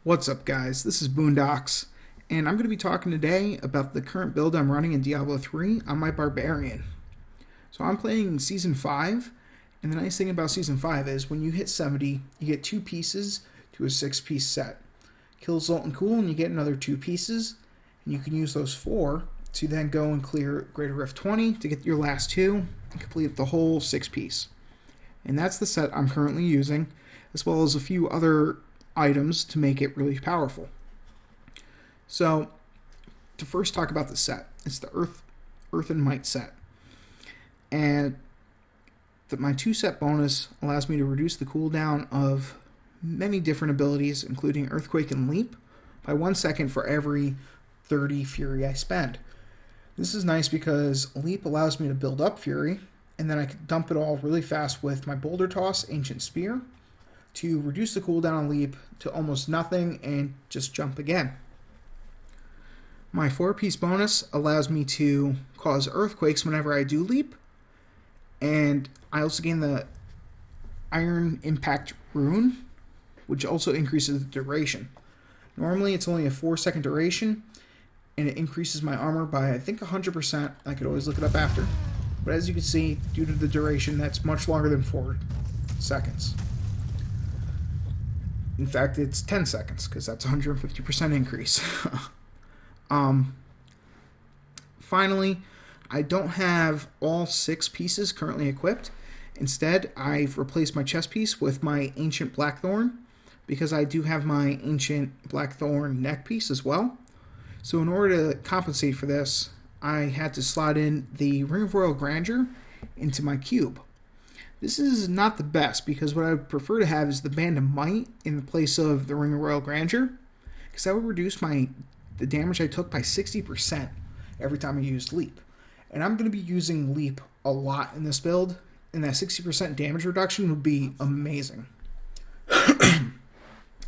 What's up, guys? This is Boondocks, and I'm going to be talking today about the current build I'm running in Diablo 3 on my Barbarian. So I'm playing Season 5, and the nice thing about Season 5 is when you hit 70, you get 2 pieces to a 6-piece set. Kill Zoltan Cool, and you get another 2 pieces, and you can use those 4 to then go and clear Greater Rift 20 to get your last 2 and complete the whole 6-piece. And that's the set I'm currently using, as well as a few other items to make it really powerful. So, to first talk about the set, it's the Earth and Might set. And my 2-set bonus allows me to reduce the cooldown of many different abilities, including Earthquake and Leap, by 1 second for every 30 Fury I spend. This is nice because Leap allows me to build up Fury, and then I can dump it all really fast with my Boulder Toss Ancient Spear to reduce the cooldown on Leap to almost nothing and just jump again. My 4-piece bonus allows me to cause earthquakes whenever I do Leap, and I also gain the Iron Impact Rune, which also increases the duration. Normally it's only a 4-second duration, and it increases my armor by, I think, 100%. I could always look it up after. But as you can see, due to the duration, that's much longer than 4 seconds. In fact, it's 10 seconds, because that's 150% increase. Finally, I don't have all 6 pieces currently equipped. Instead, I've replaced my chest piece with my Ancient Blackthorn, because I do have my Ancient Blackthorn neck piece as well. So in order to compensate for this, I had to slot in the Ring of Royal Grandeur into my cube. This is not the best, because what I would prefer to have is the Band of Might in the place of the Ring of Royal Grandeur, because that would reduce the damage I took by 60% every time I used Leap. And I'm going to be using Leap a lot in this build, and that 60% damage reduction would be amazing.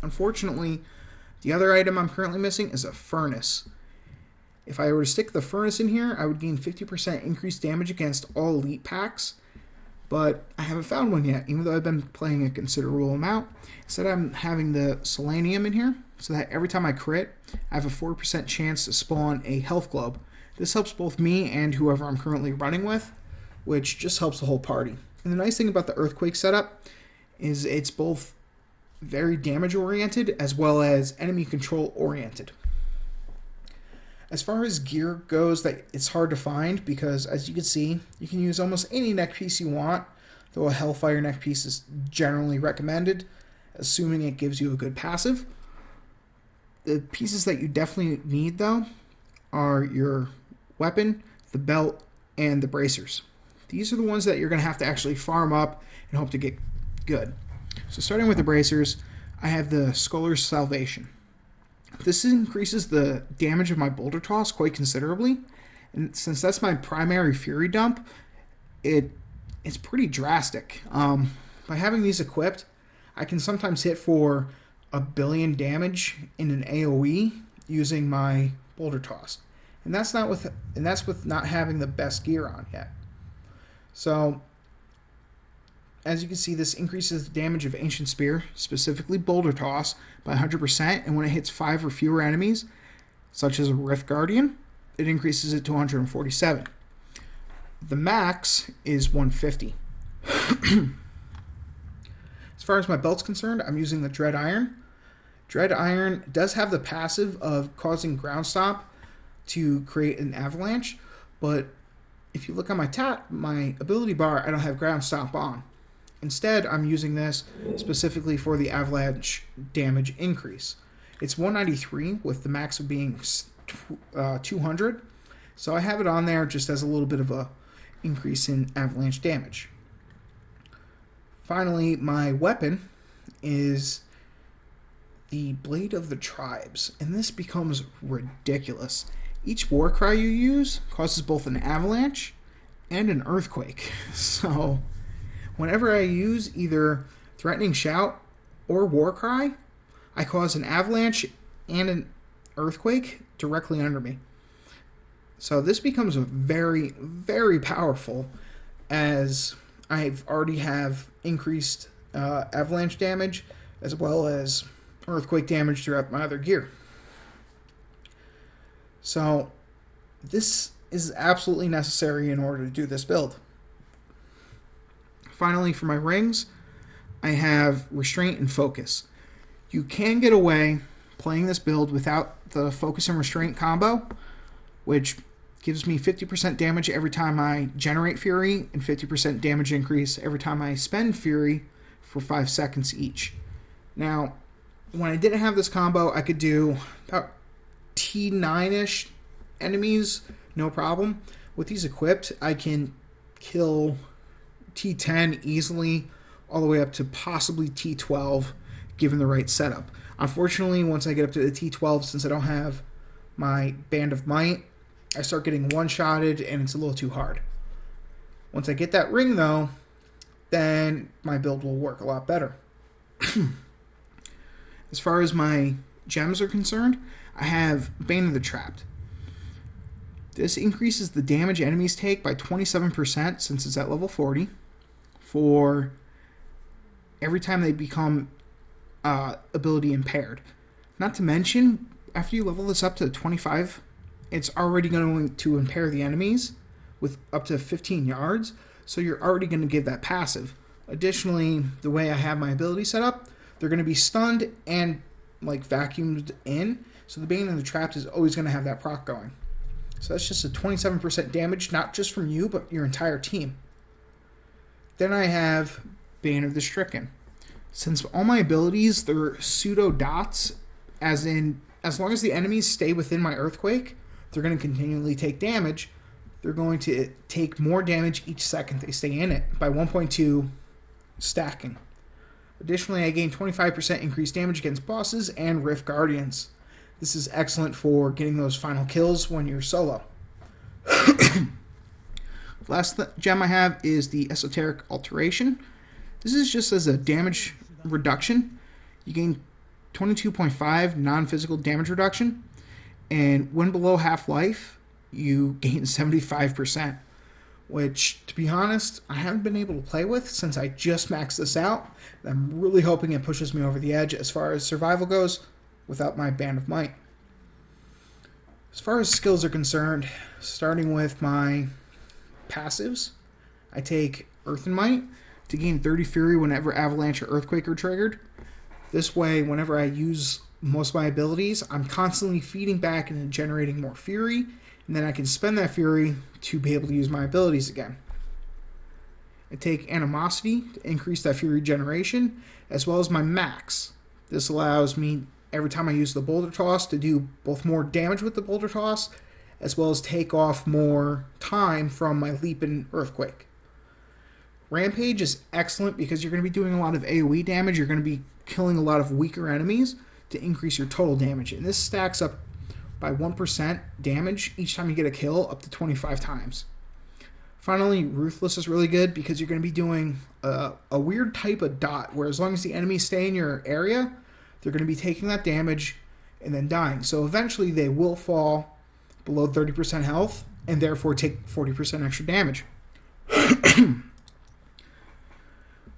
Unfortunately, the other item I'm currently missing is a Furnace. If I were to stick the Furnace in here, I would gain 50% increased damage against all Elite packs, but I haven't found one yet, even though I've been playing a considerable amount. Instead, I'm having the Selenium in here, so that every time I crit, I have a 4% chance to spawn a Health Globe. This helps both me and whoever I'm currently running with, which just helps the whole party. And the nice thing about the Earthquake setup is it's both very damage-oriented as well as enemy control-oriented. As far as gear goes, that it's hard to find because, as you can see, you can use almost any neck piece you want, though a Hellfire neck piece is generally recommended, assuming it gives you a good passive. The pieces that you definitely need, though, are your weapon, the belt, and the bracers. These are the ones that you're going to have to actually farm up and hope to get good. So starting with the bracers, I have the Scholar's Salvation. This increases the damage of my Boulder Toss quite considerably, and since that's my primary Fury dump, it's pretty drastic. By having these equipped, I can sometimes hit for 1 billion damage in an AoE using my Boulder Toss, and that's with not having the best gear on yet. So, as you can see, this increases the damage of Ancient Spear, specifically Boulder Toss, by 100%, and when it hits 5 or fewer enemies, such as a Rift Guardian, it increases it to 147. The max is 150. As far as my belt's concerned, I'm using the Dread Iron. Dread Iron does have the passive of causing Ground Stomp to create an avalanche, but if you look on my ability bar, I don't have Ground Stomp on. Instead, I'm using this specifically for the avalanche damage increase. It's 193 with the max of being 200, so I have it on there just as a little bit of a increase in avalanche damage. Finally, my weapon is the Blade of the Tribes, and this becomes ridiculous. Each war cry you use causes both an avalanche and an earthquake, so whenever I use either Threatening Shout or War Cry, I cause an avalanche and an earthquake directly under me. So this becomes very, very powerful, as I already have increased avalanche damage as well as earthquake damage throughout my other gear. So this is absolutely necessary in order to do this build. Finally, for my rings, I have Restraint and Focus. You can get away playing this build without the Focus and Restraint combo, which gives me 50% damage every time I generate Fury and 50% damage increase every time I spend Fury for 5 seconds each. Now, when I didn't have this combo, I could do about T9-ish enemies, no problem. With these equipped, I can kill T10 easily, all the way up to possibly T12, given the right setup. Unfortunately, once I get up to the T12, since I don't have my Band of Might, I start getting one-shotted, and it's a little too hard. Once I get that ring, though, then my build will work a lot better. As far as my gems are concerned, I have Bane of the Trapped. This increases the damage enemies take by 27% since it's at level 40 for every time they become ability impaired. Not to mention, after you level this up to 25, it's already going to impair the enemies with up to 15 yards, so you're already going to give that passive. Additionally, the way I have my ability set up, they're going to be stunned and like vacuumed in, so the Bane of the Trapped is always going to have that proc going. So that's just a 27% damage, not just from you, but your entire team. Then I have Bane of the Stricken. Since all my abilities, they're pseudo dots, as in, as long as the enemies stay within my Earthquake, they're going to continually take damage. They're going to take more damage each second they stay in it by 1.2 stacking. Additionally, I gain 25% increased damage against bosses and Rift Guardians. This is excellent for getting those final kills when you're solo. Last gem I have is the Esoteric Alteration. This is just as a damage reduction. You gain 22.5 non-physical damage reduction, and when below half-life, you gain 75%, which, to be honest, I haven't been able to play with since I just maxed this out. I'm really hoping it pushes me over the edge as far as survival goes without my Band of Might. As far as skills are concerned, starting with my passives, I take Earth and Might to gain 30 Fury whenever Avalanche or Earthquake are triggered. This way, whenever I use most of my abilities, I'm constantly feeding back and generating more Fury, and then I can spend that Fury to be able to use my abilities again. I take Animosity to increase that Fury generation, as well as my Max. This allows me, every time I use the Boulder Toss, to do both more damage with the Boulder Toss, as well as take off more time from my Leap and Earthquake. Rampage is excellent because you're going to be doing a lot of AoE damage. You're going to be killing a lot of weaker enemies to increase your total damage. And this stacks up by 1% damage each time you get a kill, up to 25 times. Finally, Ruthless is really good because you're going to be doing a weird type of dot, where as long as the enemies stay in your area, they're going to be taking that damage and then dying. So eventually they will fall below 30% health and therefore take 40% extra damage.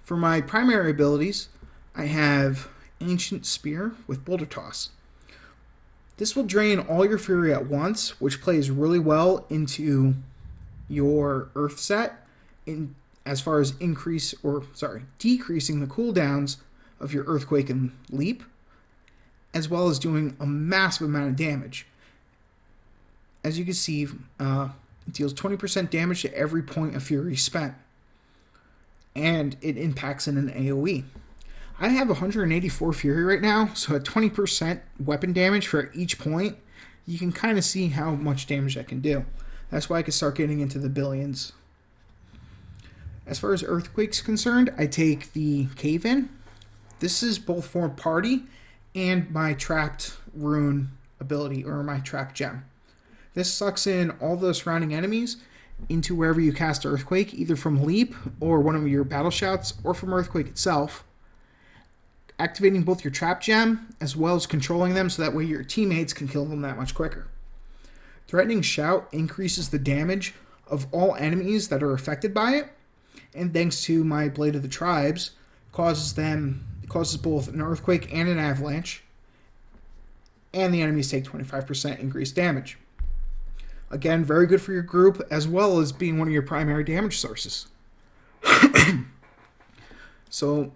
For my primary abilities, I have Ancient Spear with Boulder Toss. This will drain all your Fury at once, which plays really well into your Earth set in as far as decreasing the cooldowns of your Earthquake and Leap, as well as doing a massive amount of damage. As you can see, it deals 20% damage to every point of Fury spent, and it impacts in an AoE. I have 184 Fury right now, so at 20% weapon damage for each point, you can kind of see how much damage I can do. That's why I can start getting into the billions. As far as Earthquake's concerned, I take the Cave In. This is both for party and my Trapped Rune ability, or my Trapped Gem. This sucks in all the surrounding enemies into wherever you cast Earthquake, either from Leap or one of your battle shouts, or from Earthquake itself, activating both your Trap Gem as well as controlling them so that way your teammates can kill them that much quicker. Threatening Shout increases the damage of all enemies that are affected by it, and thanks to my Blade of the Tribes, causes causes both an earthquake and an avalanche, and the enemies take 25% increased damage. Again, very good for your group, as well as being one of your primary damage sources. So,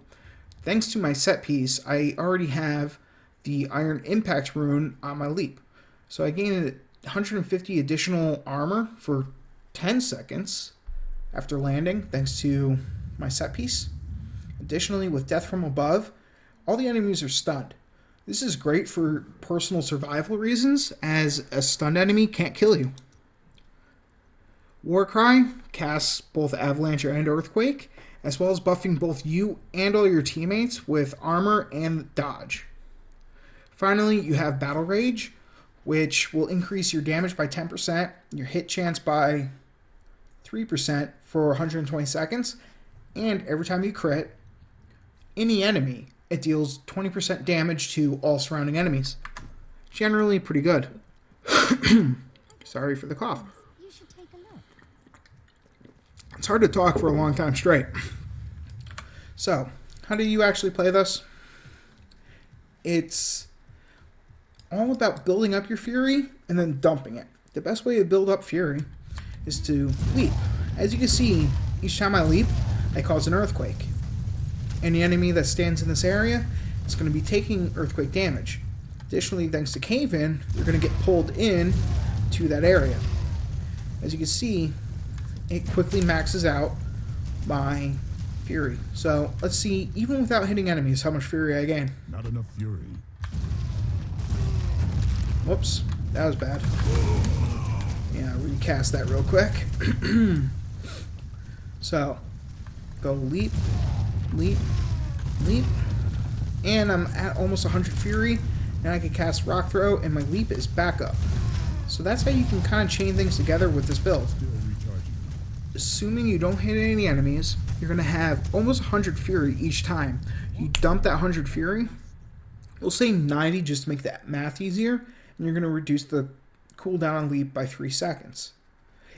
thanks to my set piece, I already have the Iron Impact rune on my leap. So I gained 150 additional armor for 10 seconds after landing, thanks to my set piece. Additionally, with Death from Above, all the enemies are stunned. This is great for personal survival reasons, as a stunned enemy can't kill you. Warcry casts both Avalanche and Earthquake, as well as buffing both you and all your teammates with armor and dodge. Finally, you have Battle Rage, which will increase your damage by 10%, your hit chance by 3% for 120 seconds, and every time you crit any enemy, it deals 20% damage to all surrounding enemies. Generally pretty good. Sorry for the cough. You should take a look. It's hard to talk for a long time straight. So, how do you actually play this? It's all about building up your Fury and then dumping it. The best way to build up Fury is to leap. As you can see, each time I leap, I cause an earthquake. Any enemy that stands in this area is going to be taking earthquake damage. Additionally, thanks to Cave-In, you're going to get pulled in to that area. As you can see, it quickly maxes out my Fury. So, let's see, even without hitting enemies, how much Fury I gain. Not enough Fury. Whoops, that was bad. Yeah, recast that real quick. So, go leap, leap, leap. And I'm at almost 100 Fury. Now I can cast Rock Throw, and my leap is back up. So that's how you can kind of chain things together with this build. Still recharging. Assuming you don't hit any enemies, you're going to have almost 100 Fury each time. You dump that 100 Fury, we'll say 90 just to make that math easier, and you're going to reduce the cooldown on leap by 3 seconds.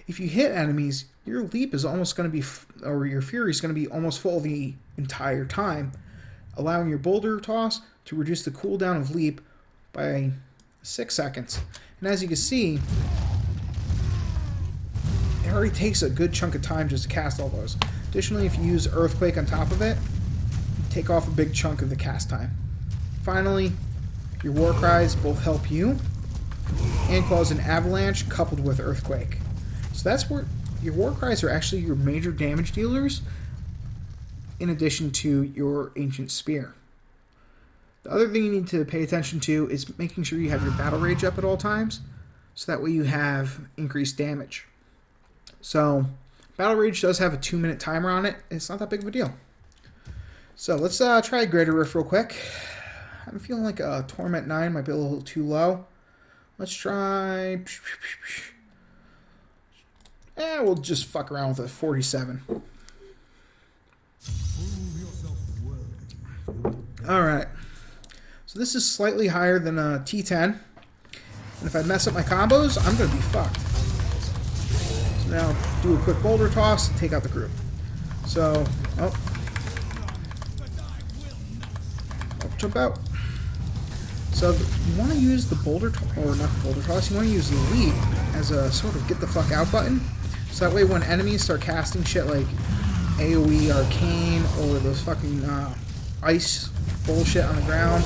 If you hit enemies, your leap is almost going to be, or your Fury is going to be almost full the entire time, allowing your boulder toss to reduce the cooldown of leap by 6 seconds. And as you can see, it already takes a good chunk of time just to cast all those. Additionally, if you use Earthquake on top of it, you take off a big chunk of the cast time. Finally, your War Cries both help you and cause an avalanche coupled with Earthquake. So that's where your War Cries are actually your major damage dealers, in addition to your Ancient Spear. The other thing you need to pay attention to is making sure you have your Battle Rage up at all times, so that way you have increased damage. So, Battle Rage does have a 2-minute timer on it. It's not that big of a deal. So, let's try Greater Rift real quick. I'm feeling like a Torment 9 might be a little too low. Let's try... we'll just fuck around with a 47. Alright. So this is slightly higher than a T10. And if I mess up my combos, I'm going to be fucked. So now, do a quick boulder toss and take out the group. So, jump out. So you want to use the boulder, or not the boulder toss, you want to use the leap as a sort of get the fuck out button. So that way when enemies start casting shit like AoE, Arcane, or those fucking ice bullshit on the ground,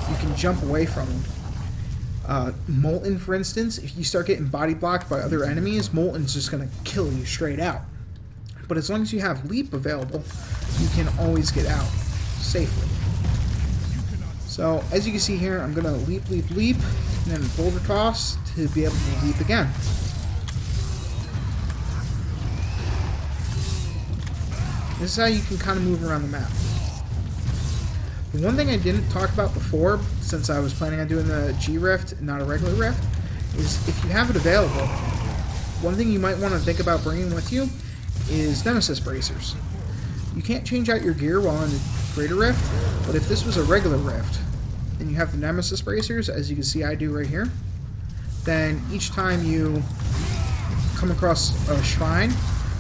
you can jump away from them. Molten, for instance, if you start getting body blocked by other enemies, Molten's just going to kill you straight out. But as long as you have leap available, you can always get out safely. So, as you can see here, I'm going to leap, leap, leap, and then boulder toss to be able to leap again. This is how you can kind of move around the map. The one thing I didn't talk about before, since I was planning on doing the G Rift, not a regular Rift, is if you have it available, one thing you might want to think about bringing with you is Nemesis Bracers. You can't change out your gear while in the Greater Rift, but if this was a regular Rift, and you have the Nemesis Bracers, as you can see I do right here, then each time you come across a shrine,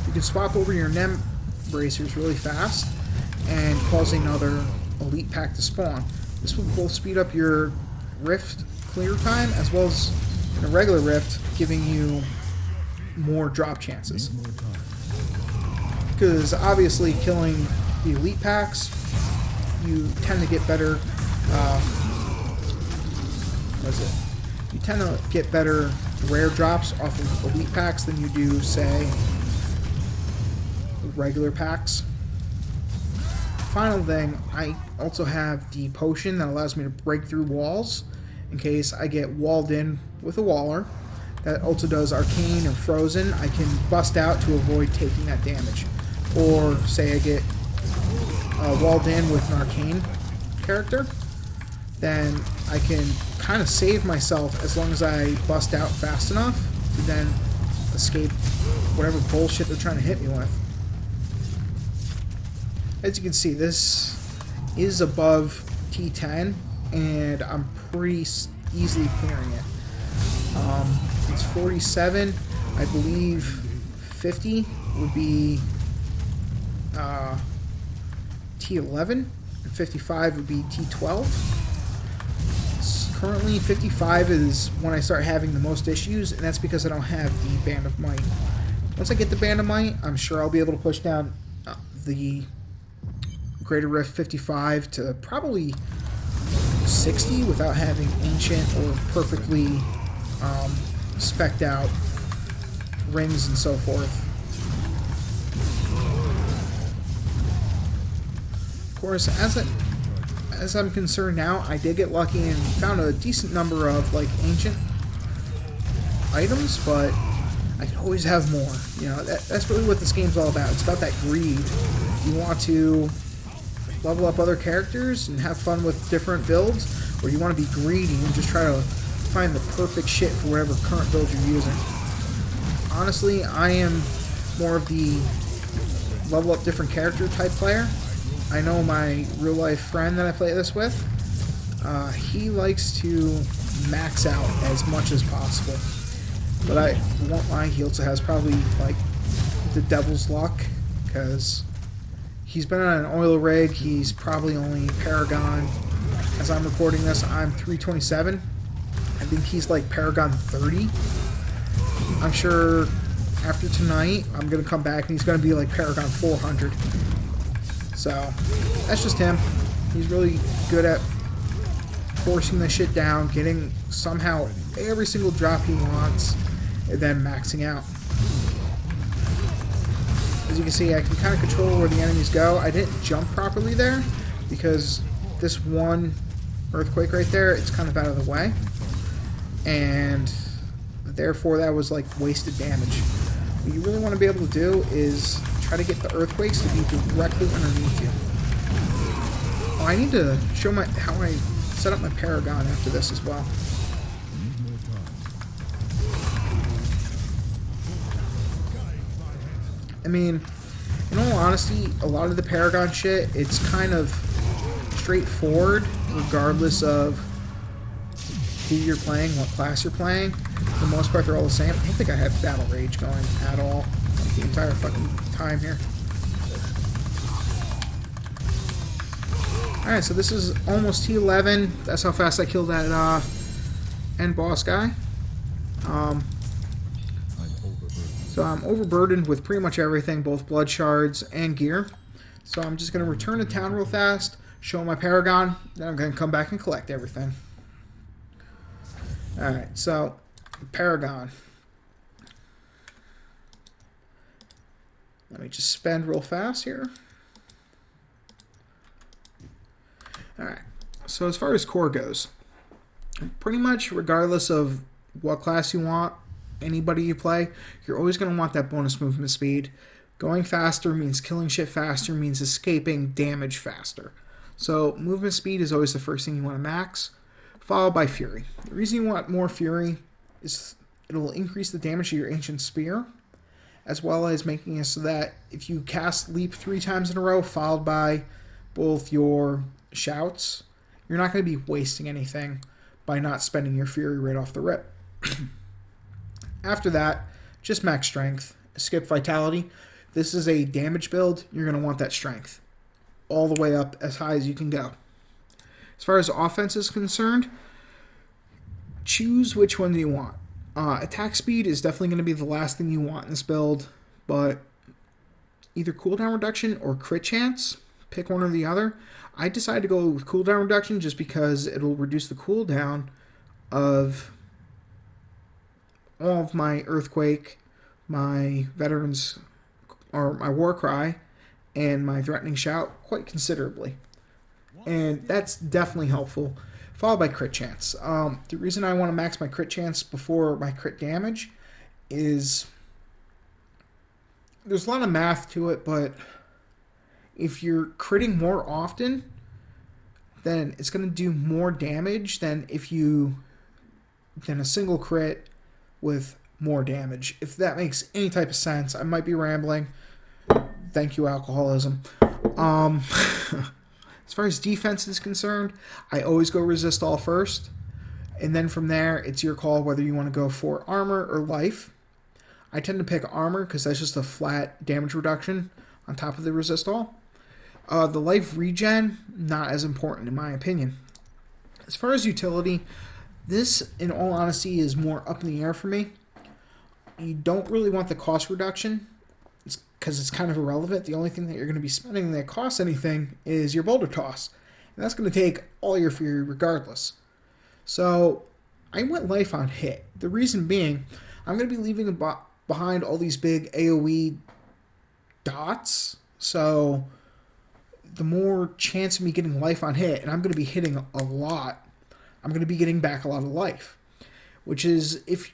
you can swap over your Nem Bracers really fast and cause another elite pack to spawn. This will both speed up your rift clear time as well as in a regular rift, giving you more drop chances. Because obviously killing the elite packs, you tend to get better. You tend to get better rare drops off of elite packs than you do, say, regular packs. Final thing, I also have the potion that allows me to break through walls in case I get walled in with a waller. That also does arcane or frozen. I can bust out to avoid taking that damage. Or say I get walled in with an arcane character, then I can kind of save myself as long as I bust out fast enough to then escape whatever bullshit they're trying to hit me with. As you can see, this is above T10, and I'm pretty easily clearing it. It's 47. I believe 50 would be T11, and 55 would be T12. Currently, 55 is when I start having the most issues, and that's because I don't have the Band of Might. Once I get the Band of Might, I'm sure I'll be able to push down the Greater Rift 55 to probably 60 without having Ancient or perfectly spec'd out rings and so forth. Of course, as I'm concerned now, I did get lucky and found a decent number of like ancient items, but I could always have more. You know, that's really what this game's all about. It's about that greed. You want to level up other characters and have fun with different builds, or you want to be greedy and just try to find the perfect shit for whatever current build you're using. Honestly, I am more of the level up different character type player. I know my real life friend that I play this with, he likes to max out as much as possible. But I won't lie, he also has probably like the devil's luck, because he's been on an oil rig. He's probably only Paragon. As I'm recording this, I'm 327. I think he's like Paragon 30. I'm sure after tonight, I'm going to come back and he's going to be like Paragon 400. So, that's just him. He's really good at forcing the shit down, getting somehow every single drop he wants, and then maxing out. As you can see, I can kind of control where the enemies go. I didn't jump properly there because this one earthquake right there, it's kind of out of the way. And therefore that was like wasted damage. What you really want to be able to do is try to get the earthquakes to be directly underneath you. Oh, I need to show how I set up my Paragon after this as well. I mean, in all honesty, a lot of the Paragon shit, it's kind of straightforward regardless of who you're playing, what class you're playing. For the most part, they're all the same. I don't think I had Battle Rage going at all the entire fucking time here. Alright, so this is almost T11. That's how fast I killed that end boss guy. So I'm overburdened with pretty much everything, both blood shards and gear. So I'm just going to return to town real fast, show my Paragon, then I'm going to come back and collect everything. Alright, so Paragon. Let me just spend real fast here. Alright, so as far as core goes, pretty much regardless of what class you want, anybody you play, you're always going to want that bonus movement speed. Going faster means killing shit faster, means escaping damage faster. So movement speed is always the first thing you want to max, followed by Fury. The reason you want more Fury is it'll increase the damage of your Ancient Spear, as well as making it so that if you cast Leap 3 times in a row, followed by both your Shouts, you're not going to be wasting anything by not spending your Fury right off the rip. After that, just max Strength, skip Vitality. This is a damage build, you're going to want that Strength. all the way up as high as you can go. As far as offense is concerned, choose which one do you want. Attack speed is definitely going to be the last thing you want in this build, but either cooldown reduction or crit chance, pick one or the other. I decided to go with cooldown reduction just because it'll reduce the cooldown of all of my Earthquake, my Veterans, or my War Cry, and my Threatening Shout quite considerably. And that's definitely helpful. Followed by crit chance. The reason I want to max my crit chance before my crit damage is there's a lot of math to it, but if you're critting more often, then it's going to do more damage than a single crit with more damage. If that makes any type of sense. I might be rambling. Thank you, alcoholism. As far as defense is concerned, I always go resist all first. And then from there, it's your call whether you want to go for armor or life. I tend to pick armor because that's just a flat damage reduction on top of the resist all. The life regen, not as important in my opinion. As far as utility, this, in all honesty, is more up in the air for me. You don't really want the cost reduction because it's kind of irrelevant. The only thing that you're going to be spending that costs anything is your boulder toss. And that's going to take all your fury regardless. So I went life on hit. The reason being, I'm going to be leaving behind all these big AoE dots. So the more chance of me getting life on hit, and I'm going to be hitting a lot, I'm going to be getting back a lot of life. Which is, if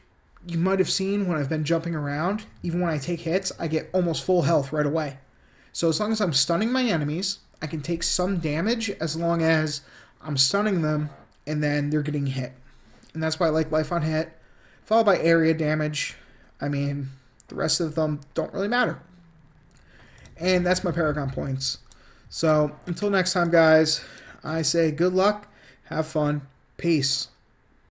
you might have seen when I've been jumping around, even when I take hits, I get almost full health right away. So as long as I'm stunning my enemies, I can take some damage as long as I'm stunning them and then they're getting hit. And that's why I like life on hit, followed by area damage. I mean, the rest of them don't really matter. And that's my Paragon points. So until next time, guys, I say good luck, have fun, peace.